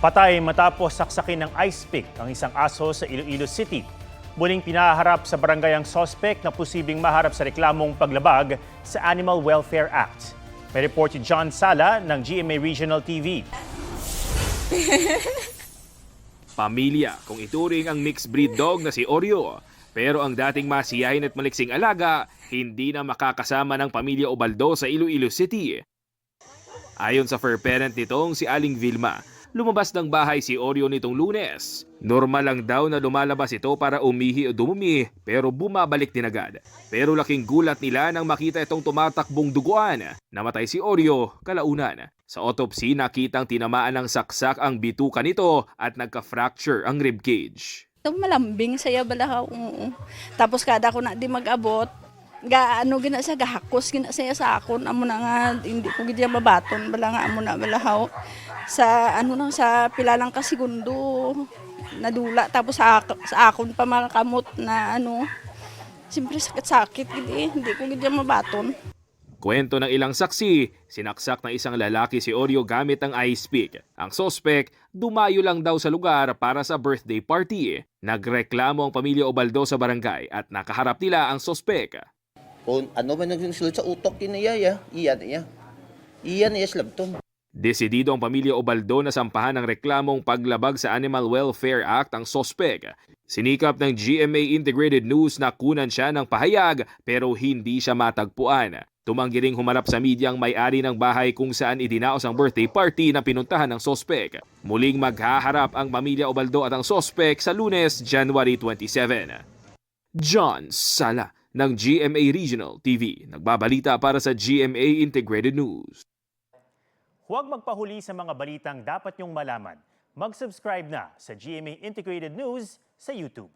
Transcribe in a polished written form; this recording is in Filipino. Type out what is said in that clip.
Patay matapos saksakin ng ice pick ang isang aso sa Iloilo City. Muling pinaharap sa barangay ang sospek na posibleng maharap sa reklamong paglabag sa Animal Welfare Act. May report si John Sala ng GMA Regional TV. Pamilya kung ituring ang mixed breed dog na si Oreo. Pero ang dating masiyahin at maliksing alaga, hindi na makakasama ng pamilya Ubaldo sa Iloilo City. Ayon sa fur parent nitong si Aling Vilma, lumabas ng bahay si Oreo nitong Lunes. Normal lang daw na lumalabas ito para umihi o dumumi pero bumabalik din agad. Pero laking gulat nila nang makita itong tumatakbong duguan. Namatay si Oreo kalaunan. Sa autopsy nakitang tinamaan ng saksak ang bituka nito at nagka-fracture ang ribcage. Ito malambing saya balahaw. Tapos kada ko na di mag-abot, gaano gina siya gahakos gina siya sa akon amo na nga hindi ko gid mabaton bala nga amo na balahaw sa ano nang sa pila lang ka segundo nadula tapos sa akon pa makakamot na ano siyempre sakit-sakit gid hindi ko gid mabaton. Kwento ng ilang saksi, sinaksak ng isang lalaki si Oreo gamit ang ice pick. Ang sospek, dumayo lang daw sa lugar para sa birthday party. Nagreklamo ang pamilya Ubaldo sa barangay at nakaharap nila ang sospek. Kung ano ba nagsusulat sa utok kinaya, iyan slabton. Desidido ang pamilya Ubaldo na sampahan ng reklamong paglabag sa Animal Welfare Act ang sospek. Sinikap ng GMA Integrated News na kunan siya ng pahayag pero hindi siya matagpuan. Tumanggi ring humarap sa media ang may-ari ng bahay kung saan idinaos ang birthday party na pinuntahan ng sospek. Muling maghaharap ang pamilya Ubaldo at ang sospek sa Lunes, January 27. John Sala ng GMA Regional TV, nagbabalita para sa GMA Integrated News. Huwag magpahuli sa mga balitang dapat niyong malaman. Mag-subscribe na sa GMA Integrated News sa YouTube.